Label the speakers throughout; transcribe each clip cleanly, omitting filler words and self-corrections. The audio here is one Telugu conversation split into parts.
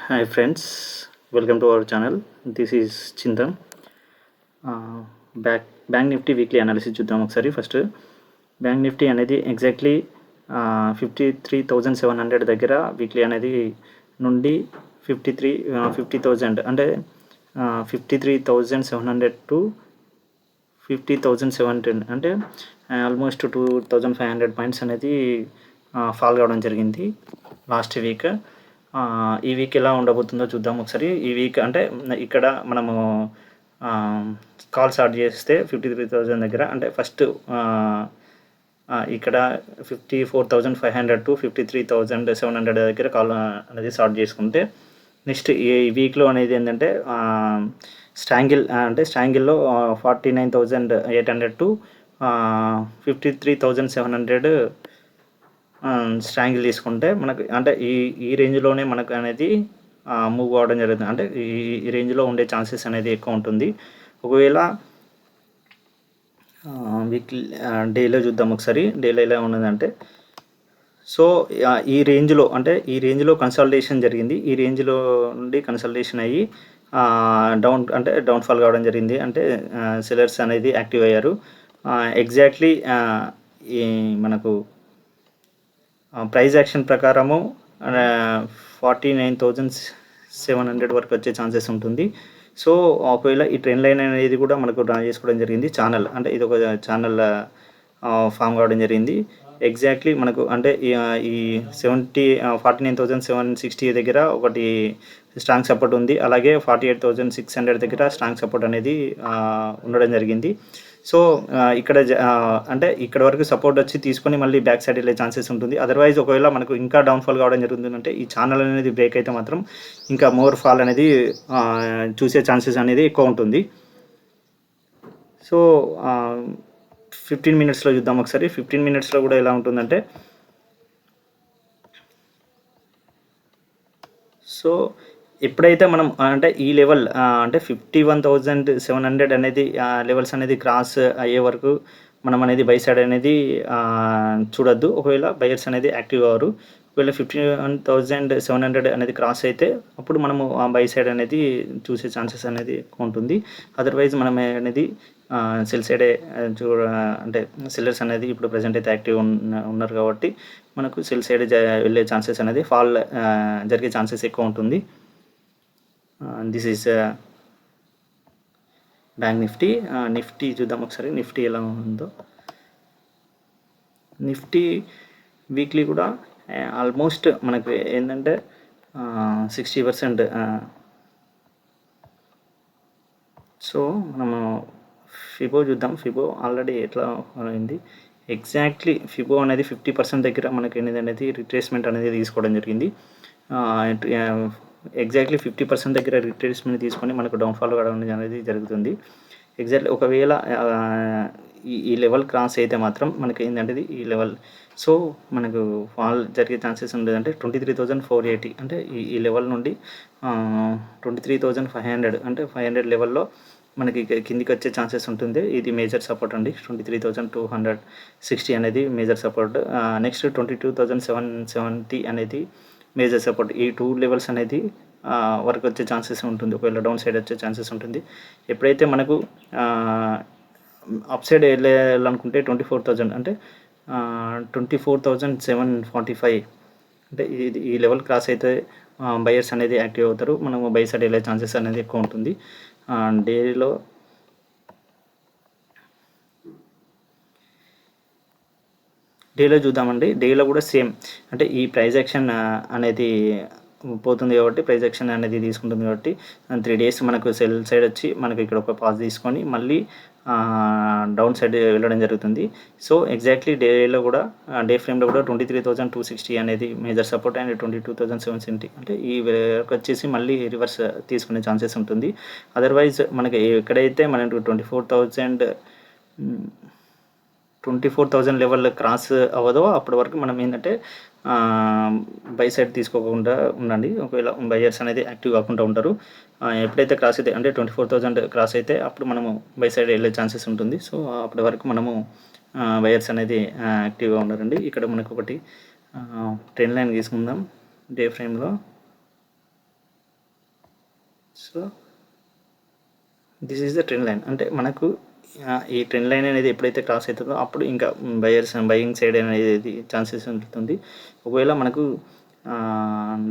Speaker 1: Hi friends, welcome to our channel. This is Chintan. Bank Nifty weekly analysis చూద్దాం ఒకసారి. ఫస్ట్ బ్యాంక్ నిఫ్టీ అనేది ఎగ్జాక్ట్లీ 53,700 దగ్గర వీక్లీ అనేది నుండి 50,000 అంటే 53,700 టు 50,700 అంటే ఆల్మోస్ట్ 2,500 పాయింట్స్ అనేది ఫాల్ కావడం జరిగింది లాస్ట్ వీక్. ఈ వీక్ ఎలా ఉండబోతుందో చూద్దాం ఒకసారి. ఈ వీక్ అంటే ఇక్కడ మనము కాల్ స్టార్ట్ చేస్తే 53,000 దగ్గర అంటే ఫస్ట్ ఇక్కడ 54,500 టు 53,700 దగ్గర కాల్ అనేది స్టార్ట్ చేసుకుంటే నెక్స్ట్ ఈ వీక్లో అనేది ఏంటంటే స్ట్రాంగిల్లో 49,800 టు 53,700 స్ట్రాంగిల్ తీసుకుంటే మనకు అంటే ఈ రేంజ్లోనే మనకు అనేది మూవ్ అవ్వడం జరుగుతుంది. అంటే ఈ రేంజ్లో ఉండే ఛాన్సెస్ అనేది ఎక్కువ ఉంటుంది. ఒకవేళ వీక్లీ డేలో చూద్దాం ఒకసారి. డేలో ఎలా ఉన్నదంటే సో ఈ రేంజ్లో కన్సల్టేషన్ జరిగింది. ఈ రేంజ్లో నుండి కన్సల్టేషన్ అయ్యి డౌన్ఫాల్ కావడం జరిగింది. అంటే సెలర్స్ అనేది యాక్టివ్ అయ్యారు. ఎగ్జాక్ట్లీ ఈ మనకు ప్రైస్ యాక్షన్ ప్రకారము 49,700 వరకు వచ్చే ఛాన్సెస్ ఉంటుంది. సో ఒకవేళ ఈ ట్రెండ్ లైన్ అనేది కూడా మనకు డ్రా చేసుకోవడం జరిగింది. ఛానల్ అంటే ఇది ఒక ఛానల్ ఫామ్ కావడం జరిగింది. ఎగ్జాక్ట్లీ మనకు అంటే ఈ 49,760 దగ్గర ఒకటి స్ట్రాంగ్ సపోర్ట్ ఉంది. అలాగే 48,600 దగ్గర స్ట్రాంగ్ సపోర్ట్ అనేది ఉండడం జరిగింది. సో ఇక్కడ అంటే ఇక్కడ వరకు సపోర్ట్ వచ్చి తీసుకొని మళ్ళీ బ్యాక్ సైడ్ వెళ్ళే ఛాన్సెస్ ఉంటుంది. అదర్వైజ్ ఒకవేళ మనకు ఇంకా డౌన్ఫాల్ కావడం జరుగుతుందంటే ఈ ఛానల్ అనేది బ్రేక్ అయితే మాత్రం ఇంకా మోర్ ఫాల్ అనేది చూసే ఛాన్సెస్ అనేది ఎక్కువ ఉంటుంది. సో 15 మినిట్స్లో చూద్దాం ఒకసారి. 15 మినిట్స్లో కూడా ఎలా ఉంటుందంటే సో ఎప్పుడైతే మనం అంటే ఈ లెవెల్ అంటే 51,700 అనేది లెవెల్స్ అనేది క్రాస్ అయ్యే వరకు మనం అనేది బై సైడ్ అనేది చూడొద్దు. ఒకవేళ బయర్స్ అనేది యాక్టివ్ అవ్వరు. ఒకవేళ 51,700 అనేది క్రాస్ అయితే అప్పుడు మనము బై సైడ్ అనేది చూసే ఛాన్సెస్ అనేది ఎక్కువ ఉంటుంది. అదర్వైజ్ మనం అనేది సెల్ సైడే అంటే సెల్లర్స్ అనేది ఇప్పుడు ప్రజెంట్ అయితే యాక్టివ్ ఉన్నారు కాబట్టి మనకు సెల్ సైడ్ వెళ్ళే ఛాన్సెస్ అనేది ఫాల్ జరిగే ఛాన్సెస్ ఎక్కువ ఉంటుంది. This is bank Nifty. Nifty చూద్దాం ఒకసారి. నిఫ్టీ ఎలా ఉందో. నిఫ్టీ వీక్లీ కూడా ఆల్మోస్ట్ మనకు ఏంటంటే 60%. సో మనము ఫిబో చూద్దాం. ఫిబో ఆల్రెడీ ఎట్లా అయింది. ఎగ్జాక్ట్లీ ఫిబో అనేది 50% దగ్గర మనకి అనేది రిట్రేస్మెంట్ అనేది తీసుకోవడం జరిగింది. ఎగ్జాక్ట్లీ 50% దగ్గర రిట్రేస్మెంట్ తీసుకొని మనకు డౌన్ఫాల్ కావడం అనేది జరుగుతుంది. ఎగ్జాక్ట్లీ ఒకవేళ ఈ లెవెల్ క్రాస్ అయితే మాత్రం మనకి ఏంటంటే ఈ లెవెల్ సో మనకు ఫాల్ జరిగే ఛాన్సెస్ ఉండేదంటే 23,480 అంటే ఈ లెవెల్ నుండి 23,500 అంటే 500 లెవెల్లో మనకి కిందికి వచ్చే ఛాన్సెస్ ఉంటుంది. ఇది మేజర్ సపోర్ట్ అండి. 23,260 అనేది మేజర్ సపోర్ట్. నెక్స్ట్ 22,770 అనేది మేజర్ సపోర్ట్. ఈ 2 లెవెల్స్ అనేది వరకు వచ్చే ఛాన్సెస్ ఉంటుంది. ఒకవేళ డౌన్ సైడ్ వచ్చే ఛాన్సెస్ ఉంటుంది. ఎప్పుడైతే మనకు అప్ సైడ్ వెళ్ళాలనుకుంటే 24,000 అంటే 24,745 అంటే ఈ లెవెల్ క్రాస్ అయితే బయర్స్ అనేది యాక్టివ్ అవుతారు. మనము బై సైడ్ వెళ్ళే ఛాన్సెస్ అనేది ఎక్కువ ఉంటుంది. డేలో చూద్దామండి. డేలో కూడా సేమ్ అంటే ఈ ప్రైస్ యాక్షన్ అనేది పోతుంది కాబట్టి ప్రైస్ యాక్షన్ అనేది తీసుకుంటుంది కాబట్టి 3 days మనకు సెల్ సైడ్ వచ్చి మనకి ఇక్కడ ఒక పాజ్ తీసుకొని మళ్ళీ డౌన్ సైడ్ వెళ్ళడం జరుగుతుంది. సో ఎగ్జాక్ట్లీ డేలో కూడా డే ఫ్రేమ్లో కూడా 23,260 అనేది మేజర్ సపోర్ట్ అండ్ 22,770 అంటే ఈ వచ్చేసి మళ్ళీ రివర్స్ తీసుకునే ఛాన్సెస్ ఉంటుంది. అదర్వైజ్ మనకి ఎక్కడైతే మనకు 24,000 లెవెల్ క్రాస్ అవ్వదో అప్పటి వరకు మనం ఏంటంటే బై సైడ్ తీసుకోకుండా ఉండండి. ఒకవేళ బయర్స్ అనేది యాక్టివ్ కాకుండా ఉంటారు. ఎప్పుడైతే క్రాస్ అయితే అంటే 24,000 క్రాస్ అయితే అప్పుడు మనము బై సైడ్ వెళ్ళే ఛాన్సెస్ ఉంటుంది. సో అప్పటి వరకు మనము బయర్స్ అనేది యాక్టివ్గా ఉన్నారండి. ఇక్కడ మనకు ఒకటి ట్రెండ్ లైన్ తీసుకుందాం డే ఫ్రేమ్లో. So this is the trend line. అంటే మనకు ఈ ట్రెండ్ లైన్ అనేది ఎప్పుడైతే క్రాస్ అవుతుందో అప్పుడు ఇంకా బయింగ్ సైడ్ అనేది ఛాన్సెస్ ఉంటుంది. ఒకవేళ మనకు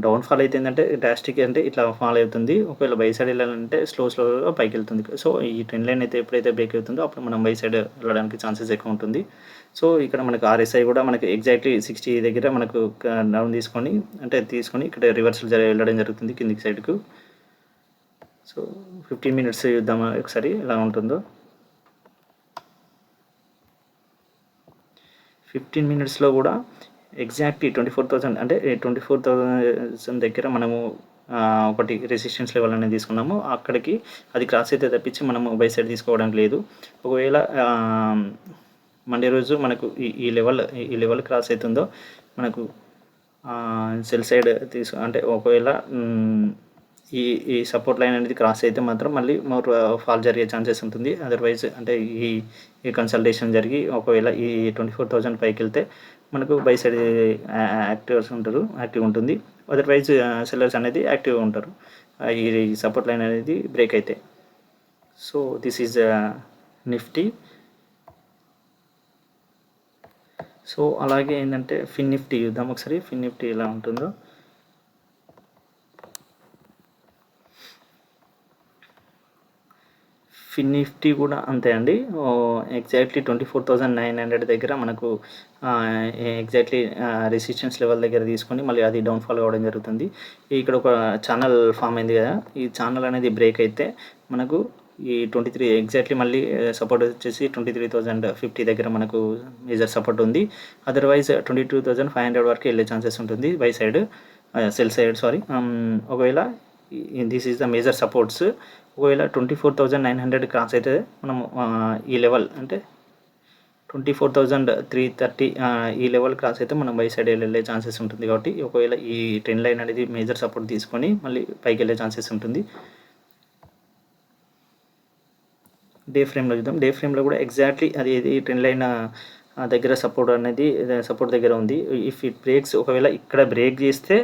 Speaker 1: డౌన్ఫాల్ అయితే ఏంటంటే డ్రాస్టిక్ అంటే ఇట్లా ఫాల్ అవుతుంది. ఒకవేళ బై సైడ్ వెళ్ళాలంటే స్లోగా పైకి వెళ్తుంది. సో ఈ ట్రెండ్ లైన్ అయితే ఎప్పుడైతే బ్రేక్ అవుతుందో అప్పుడు మనం బై సైడ్ వెళ్ళడానికి ఛాన్సెస్ ఎక్కువ ఉంటుంది. సో ఇక్కడ మనకు RSI కూడా మనకి ఎగ్జాక్ట్లీ 60 దగ్గర మనకు డౌన్ తీసుకొని ఇక్కడ రివర్సల్ వెళ్ళడం జరుగుతుంది కిందికి సైడ్కు. సో 15 మినిట్స్ చూద్దామా ఒకసారి ఎలా ఉంటుందో. 15 మినిట్స్లో కూడా ఎగ్జాక్ట్లీ 24,000 అంటే 24,000 దగ్గర మనము ఒకటి రెసిస్టెన్స్ లెవెల్ అనేది తీసుకున్నాము. అక్కడికి అది క్రాస్ అయితే తప్పించి మనము బై సైడ్ తీసుకోవడానికి లేదు. ఒకవేళ మండే రోజు మనకు ఈ లెవెల్ క్రాస్ అవుతుందో మనకు సెల్ సైడ్ అంటే ఒకవేళ ఈ సపోర్ట్ లైన్ అనేది క్రాస్ అయితే మాత్రం మళ్ళీ మోర్ ఫాల్ జరిగే ఛాన్సెస్ ఉంటుంది. అదర్వైజ్ అంటే ఈ కన్సల్టేషన్ జరిగి ఒకవేళ ఈ 24,000 పైకి వెళ్తే మనకు బై సైడ్ యాక్టివ్ ఉంటుంది. అదర్వైజ్ సెల్లర్స్ అనేది యాక్టివ్గా ఉంటారు ఈ సపోర్ట్ లైన్ అనేది బ్రేక్ అయితే. So this is Nifty. So అలాగే ఏంటంటే ఫిన్ నిఫ్టీ చూద్దాం ఒకసారి. ఫిన్ నిఫ్టీ ఎలా ఉంటుందో. ఫిన్ నిఫ్టీ కూడా అంతే అండి. ఎగ్జాక్ట్లీ 24,900 దగ్గర మనకు ఎగ్జాక్ట్లీ రెసిస్టెన్స్ లెవెల్ దగ్గర తీసుకొని మళ్ళీ అది డౌన్ఫాల్ అవ్వడం జరుగుతుంది. ఇక్కడ ఒక ఛానల్ ఫామ్ అయింది కదా, ఈ ఛానల్ అనేది బ్రేక్ అయితే మనకు ఈ 23 ఎగ్జాక్ట్లీ మళ్ళీ సపోర్ట్ వచ్చేసి 23,050 దగ్గర మనకు మేజర్ సపోర్ట్ ఉంది. అదర్వైజ్ 22,500 వరకు వెళ్ళే ఛాన్సెస్ ఉంటుంది buy side, sell side sorry. ఒకవేళ this is the major supports. ఒకవేళ 24,900 క్రాస్ అయితే మనం ఈ లెవెల్ అంటే 24,330 ఈ లెవెల్ క్రాస్ అయితే మనం బై సైడ్ వెళ్ళే ఛాన్సెస్ ఉంటుంది. కాబట్టి ఒకవేళ ఈ ట్రెండ్ లైన్ అనేది మేజర్ సపోర్ట్ తీసుకొని మళ్ళీ పైకి వెళ్ళే ఛాన్సెస్ ఉంటుంది. డే ఫ్రేమ్లో చూద్దాం. డే ఫ్రేమ్లో కూడా ఎగ్జాక్ట్లీ అది ట్రెండ్ లైన్ దగ్గర సపోర్ట్ దగ్గర ఉంది. ఇఫ్ ఇట్ బ్రేక్స్, ఒకవేళ ఇక్కడ బ్రేక్ చేస్తే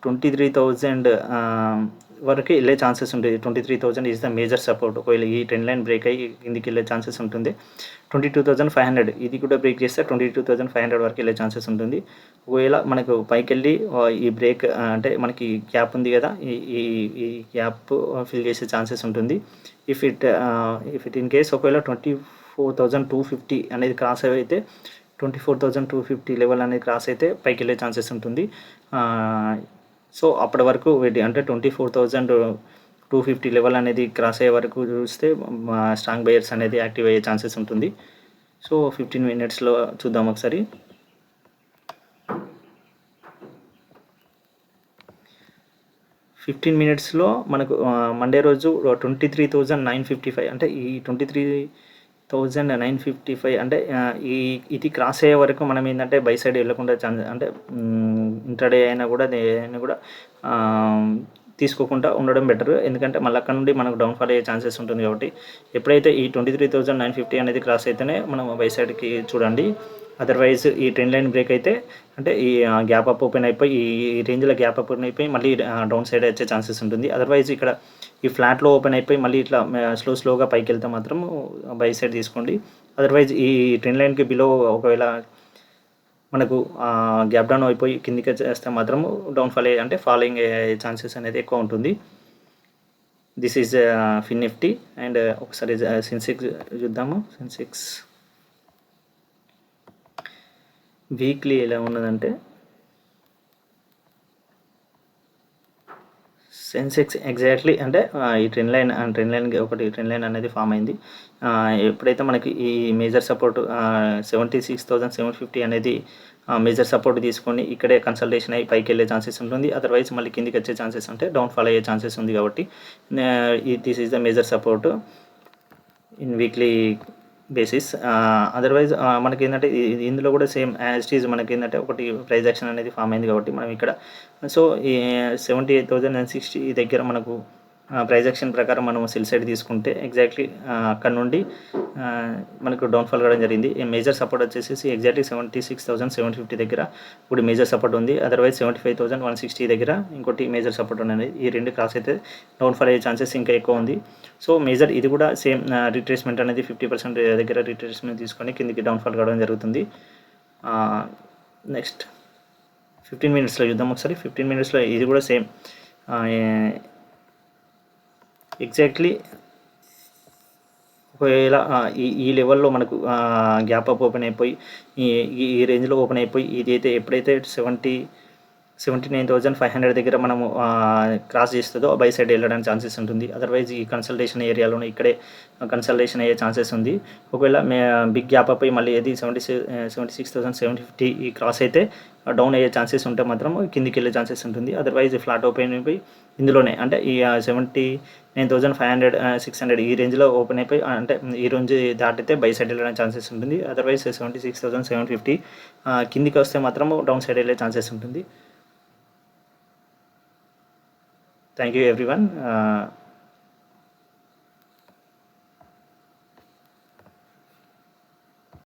Speaker 1: 23,000 వరకు వెళ్ళే ఛాన్సెస్ ఉంటుంది. 23,000 ఈజ్ ద మేజర్ సపోర్ట్. ఒకవేళ ఈ ట్రెండ్ లైన్ బ్రేక్ అయ్యి కిందికి వెళ్ళే ఛాన్సెస్ ఉంటుంది. 22,500 ఇది కూడా బ్రేక్ చేస్తే 22,500 వరకు వెళ్ళే ఛాన్సెస్ ఉంటుంది. ఒకవేళ మనకు పైకి వెళ్ళి ఈ బ్రేక్ అంటే మనకి గ్యాప్ ఉంది కదా, ఈ గ్యాప్ ఫిల్ చేసే ఛాన్సెస్ ఉంటుంది. ఇఫ్ ఇట్ ఇన్ కేస్ ఒకవేళ 24,250 అనేది క్రాస్ అయితే 24,250 లెవెల్ అనేది క్రాస్ అయితే పైకి వెళ్ళే ఛాన్సెస్ ఉంటుంది. సో అప్పటి వరకు వెయిట్ అంటే 24,250 లెవెల్ అనేది క్రాస్ అయ్యే వరకు చూస్తే స్ట్రాంగ్ బయర్స్ అనేది యాక్టివ్ అయ్యే ఛాన్సెస్ ఉంటుంది. సో 15 మినిట్స్లో చూద్దాం ఒకసారి. 15 మినిట్స్లో మనకు మండే రోజు 23,955 అంటే ఈ 23,955 అంటే ఇది క్రాస్ అయ్యే వరకు మనం ఏంటంటే బై సైడ్ వెళ్ళకుండా అంటే ఇంట్రాడే అయినా కూడా దేన్ని కూడా తీసుకోకుండా ఉండడం బెటర్. ఎందుకంటే మళ్ళీ అక్కడ నుండి మనకు డౌన్ఫాల్ అయ్యే ఛాన్సెస్ ఉంటుంది. కాబట్టి ఎప్పుడైతే ఈ 23,950 అనేది క్రాస్ అయితేనే మనం బై సైడ్కి చూడండి. అదర్వైజ్ ఈ ట్రెండ్ లైన్ బ్రేక్ అయితే అంటే ఈ గ్యాప్ అప్ ఓపెన్ అయిపోయి ఈ రేంజ్లో గ్యాప్ అప్ ఓపెన్ అయిపోయి మళ్ళీ డౌన్ సైడ్ వచ్చే ఛాన్సెస్ ఉంటుంది. అదర్వైజ్ ఇక్కడ ఈ ఫ్లాట్లో ఓపెన్ అయిపోయి మళ్ళీ ఇట్లా స్లోగా పైకి వెళ్తే మాత్రం బై సైడ్ తీసుకోండి. అదర్వైజ్ ఈ ట్రెండ్ లైన్కి బిలో ఒకవేళ మనకు గ్యాప్ డౌన్ అయిపోయి కిందికి చేస్తే మాత్రం డౌన్ఫాల్ అంటే ఫాలోయింగ్ ఛాన్సెస్ అనేది ఎక్కువ ఉంటుంది. This is Fin Nifty. And ఒకసారి సెన్సెక్స్ చూద్దాము. సెన్సెక్స్ వీక్లీ ఎలా ఉన్నదంటే సెన్సెక్స్ ఎగ్జాక్ట్లీ అంటే ఈ ట్రెండ్ లైన్ ఒకటి ట్రెండ్ లైన్ అనేది ఫామ్ అయింది. ఎప్పుడైతే మనకి ఈ మేజర్ సపోర్ట్ 76,750 అనేది మేజర్ సపోర్ట్ తీసుకొని ఇక్కడే కన్సల్టేషన్ అయ్యి పైకి వెళ్ళే ఛాన్సెస్ ఉంటుంది. అదర్వైజ్ మళ్ళీ కిందికి వచ్చే ఛాన్సెస్ అంటే డౌన్ఫాల్ అయ్యే ఛాన్సెస్ ఉంది. కాబట్టి this is the major support in weekly basis. Otherwise మనకి ఏంటంటే ఇందులో కూడా సేమ్ యాజ్ ఇట్ ఈజ్ మనకి ఏంటంటే ఒకటి ప్రైస్ యాక్షన్ అనేది ఫామ్ అయింది. కాబట్టి మనం ఇక్కడ సో ఈ 78,060 దగ్గర మనకు ప్రైస్ యాక్షన్ ప్రకారం మనం సెల్ సైడ్ తీసుకుంటే ఎగ్జాక్ట్లీ అక్కడ నుండి మనకు డౌన్ఫాల్ కావడం జరిగింది. మేజర్ సపోర్ట్ వచ్చేసి ఎగ్జాక్ట్లీ 76,750 దగ్గర ఇప్పుడు మేజర్ సపోర్ట్ ఉంది. అదర్వైజ్ 75,160 దగ్గర ఇంకోటి మేజర్ సపోర్ట్ ఉన్నది. ఈ రెండు క్రాస్ అయితే డౌన్ఫాల్ అయ్యే ఛాన్సెస్ ఇంకా ఎక్కువ ఉంది. సో మేజర్ ఇది కూడా సేమ్ రిట్రేస్మెంట్ అనేది 50% దగ్గర రిట్రేస్మెంట్ తీసుకొని కిందికి డౌన్ఫాల్ కావడం జరుగుతుంది. నెక్స్ట్ 15 మినిట్స్లో చూద్దాం ఒకసారి. 15 మినిట్స్లో ఇది కూడా సేమ్ ఎగ్జాక్ట్లీ ఒకవేళ ఈ లెవెల్లో మనకు గ్యాప్ అప్ ఓపెన్ అయిపోయి ఈ రేంజ్లో ఓపెన్ అయిపోయి ఇది అయితే ఎప్పుడైతే 79,500 దగ్గర మనము క్రాస్ చేస్తుందో బై సైడ్ వెళ్ళడానికి ఛాన్సెస్ ఉంటుంది. అదర్వైజ్ ఈ కన్సల్టేషన్ ఏరియాలోనే ఇక్కడే కన్సల్టేషన్ అయ్యే ఛాన్సెస్ ఉంది. ఒకవేళ బిగ్ గ్యాప్ అప్ అయ్యి మళ్ళీ ఏది 76,750 ఈ క్రాస్ అయితే డౌన్ అయ్యే ఛాన్సెస్ ఉంటే మాత్రం కిందికి వెళ్ళే ఛాన్సెస్ ఉంటుంది. అదర్వైజ్ ఫ్లాట్ ఓపెన్ అయిపోయి ఇందులోనే అంటే ఈ 79,500 600 ఈ రేంజ్లో ఓపెన్ అయిపోయి అంటే ఈ రేంజ్ దాటితే బై సైడ్ వెళ్ళడానికి ఛాన్సెస్ ఉంటుంది. అదర్వైజ్ 76,750 కిందికి వస్తే మాత్రం డౌన్ సైడ్ వెళ్ళే ఛాన్సెస్ ఉంటుంది. Thank you everyone.